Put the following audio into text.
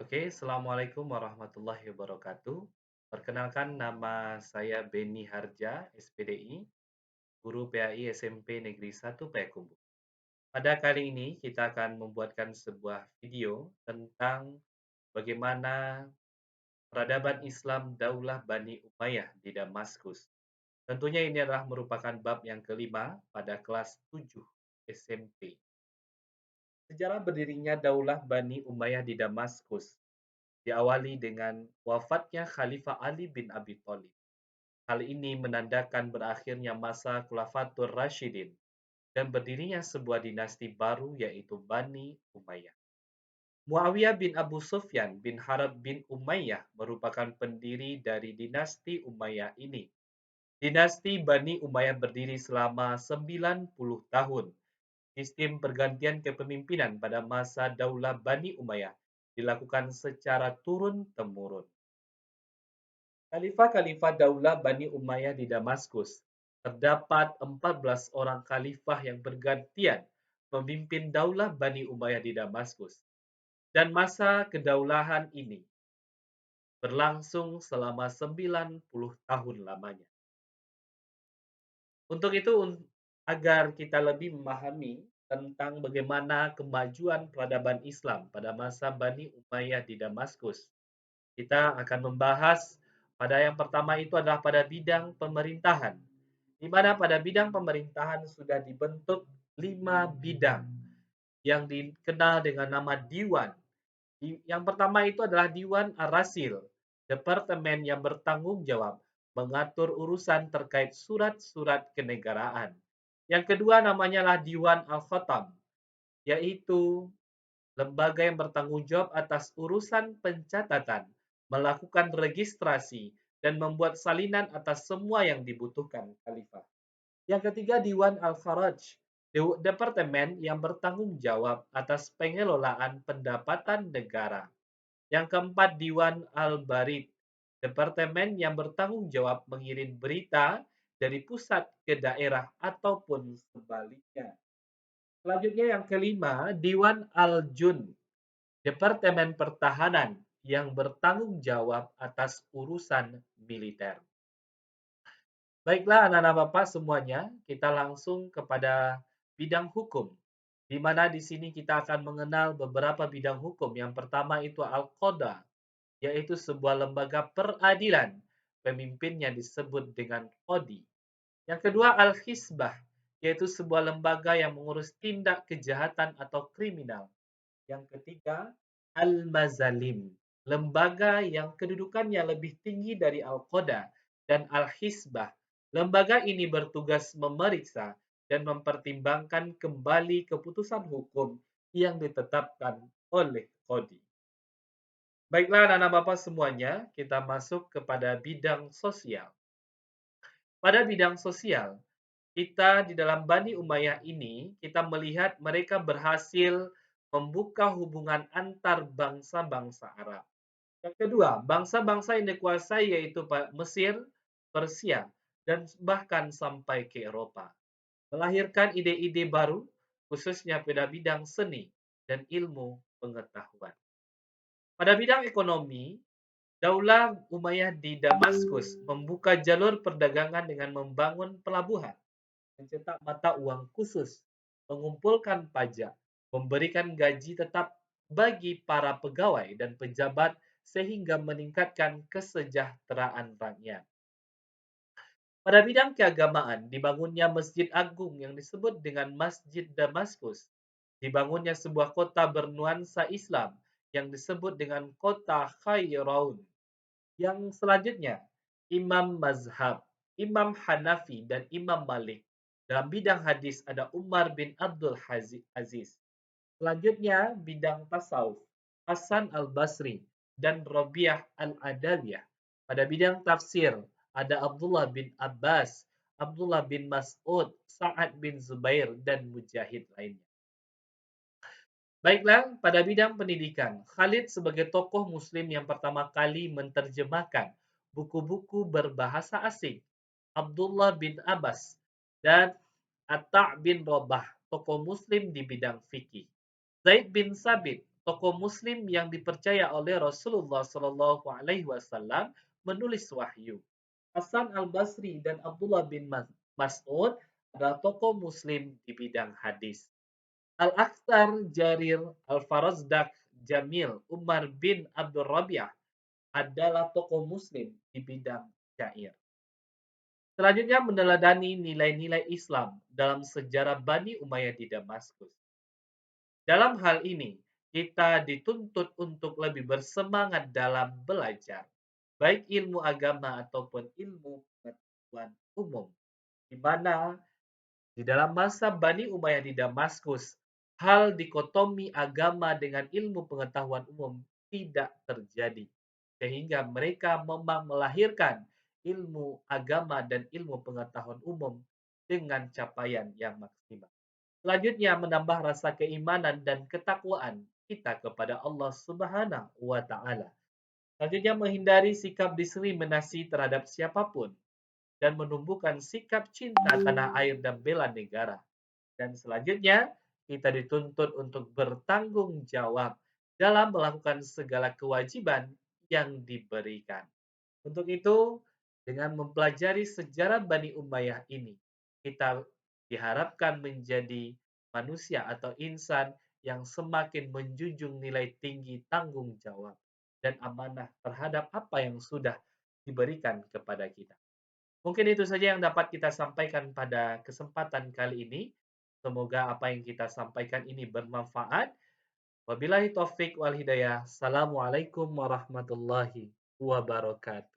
Oke, Assalamualaikum warahmatullahi wabarakatuh. Perkenalkan nama saya Beni Harja, SPDI, Guru PAI SMP Negeri 1 Payakumbuh. Pada kali ini kita akan membuatkan sebuah video tentang bagaimana peradaban Islam Daulah Bani Umayyah di Damaskus. Tentunya ini adalah merupakan bab yang kelima pada kelas 7 SMP. Sejarah berdirinya Daulah Bani Umayyah di Damaskus diawali dengan wafatnya Khalifah Ali bin Abi Thalib. Hal ini menandakan berakhirnya masa Khulafatur Rasyidin dan berdirinya sebuah dinasti baru yaitu Bani Umayyah. Muawiyah bin Abu Sufyan bin Harb bin Umayyah merupakan pendiri dari dinasti Umayyah ini. Dinasti Bani Umayyah berdiri selama 90 tahun. Sistem pergantian kepemimpinan pada masa Daulah Bani Umayyah dilakukan secara turun-temurun. Khalifah-khalifah Daulah Bani Umayyah di Damaskus. Terdapat 14 orang khalifah yang bergantian memimpin Daulah Bani Umayyah di Damaskus. Dan masa kedaulahan ini berlangsung selama 90 tahun lamanya. Untuk itu, agar kita lebih memahami tentang bagaimana kemajuan peradaban Islam pada masa Bani Umayyah di Damaskus, kita akan membahas pada yang pertama itu adalah pada bidang pemerintahan, di mana pada bidang pemerintahan sudah dibentuk 5 bidang yang dikenal dengan nama Diwan. Yang pertama itu adalah Diwan Ar-Rasil, departemen yang bertanggung jawab mengatur urusan terkait surat-surat kenegaraan. Yang kedua namanya adalah Diwan Al-Khatam, yaitu lembaga yang bertanggung jawab atas urusan pencatatan, melakukan registrasi, dan membuat salinan atas semua yang dibutuhkan khalifah. Yang ketiga, Diwan Al-Kharaj, departemen yang bertanggung jawab atas pengelolaan pendapatan negara. Yang keempat, Diwan Al-Barid, departemen yang bertanggung jawab mengirim berita dari pusat ke daerah ataupun sebaliknya. Selanjutnya yang kelima, Diwan Al-Jun, Departemen Pertahanan yang bertanggung jawab atas urusan militer. Baiklah anak-anak Bapak semuanya, kita langsung kepada bidang hukum. Di mana di sini kita akan mengenal beberapa bidang hukum. Yang pertama itu Al-Qadha, yaitu sebuah lembaga peradilan. Pemimpinnya disebut dengan Qadi. Yang kedua Al-Hisbah, yaitu sebuah lembaga yang mengurus tindak kejahatan atau kriminal. Yang ketiga, Al-Mazalim, lembaga yang kedudukannya lebih tinggi dari Al-Qadha dan Al-Hisbah. Lembaga ini bertugas memeriksa dan mempertimbangkan kembali keputusan hukum yang ditetapkan oleh Qadi. Baiklah anak-anak Bapak semuanya, kita masuk kepada bidang sosial. Pada bidang sosial, kita di dalam Bani Umayyah ini, kita melihat mereka berhasil membuka hubungan antar bangsa-bangsa Arab. Yang kedua, bangsa-bangsa yang dikuasai yaitu Mesir, Persia, dan bahkan sampai ke Eropa. Melahirkan ide-ide baru, khususnya pada bidang seni dan ilmu pengetahuan. Pada bidang ekonomi, Daulah Umayyah di Damaskus membuka jalur perdagangan dengan membangun pelabuhan, mencetak mata uang khusus, mengumpulkan pajak, memberikan gaji tetap bagi para pegawai dan pejabat sehingga meningkatkan kesejahteraan rakyat. Pada bidang keagamaan, dibangunnya Masjid Agung yang disebut dengan Masjid Damaskus. Dibangunnya sebuah kota bernuansa Islam yang disebut dengan kota Khairaun. Yang selanjutnya, Imam Mazhab, Imam Hanafi, dan Imam Malik. Dalam bidang hadis ada Umar bin Abdul Aziz. Selanjutnya, bidang tasawuf, Hasan al-Basri dan Rabi'ah al-Adawiyah. Pada bidang tafsir, ada Abdullah bin Abbas, Abdullah bin Mas'ud, Sa'ad bin Zubair, dan Mujahid lainnya. Baiklah, pada bidang pendidikan, Khalid sebagai tokoh muslim yang pertama kali menerjemahkan buku-buku berbahasa asing. Abdullah bin Abbas dan Atta' bin Rabah, tokoh muslim di bidang fikih. Zaid bin Sabit, tokoh Muslim yang dipercaya oleh Rasulullah Shallallahu Alaihi Wasallam menulis wahyu. Hasan al Basri dan Abdullah bin Mas'ud adalah tokoh Muslim di bidang hadis. Al-Akhtar Jarir Al-Farazdak Jamil Umar bin Abdul Rabi'ah adalah tokoh Muslim di bidang syair. Selanjutnya meneladani nilai-nilai Islam dalam sejarah Bani Umayyah di Damaskus. Dalam hal ini, kita dituntut untuk lebih bersemangat dalam belajar, baik ilmu agama ataupun ilmu pengetahuan umum, di mana di dalam masa Bani Umayyah di Damaskus, hal dikotomi agama dengan ilmu pengetahuan umum tidak terjadi. Sehingga mereka memang melahirkan ilmu agama dan ilmu pengetahuan umum dengan capaian yang maksimal. Selanjutnya menambah rasa keimanan dan ketakwaan kita kepada Allah Subhanahu wa taala. Selanjutnya menghindari sikap diskriminasi terhadap siapapun dan menumbuhkan sikap cinta tanah air dan bela negara. Dan selanjutnya, kita dituntut untuk bertanggung jawab dalam melakukan segala kewajiban yang diberikan. Untuk itu, dengan mempelajari sejarah Bani Umayyah ini, kita diharapkan menjadi manusia atau insan yang semakin menjunjung nilai tinggi tanggung jawab dan amanah terhadap apa yang sudah diberikan kepada kita. Mungkin itu saja yang dapat kita sampaikan pada kesempatan kali ini. Semoga apa yang kita sampaikan ini bermanfaat. Wabillahi taufik wal hidayah. Assalamualaikum warahmatullahi wabarakatuh.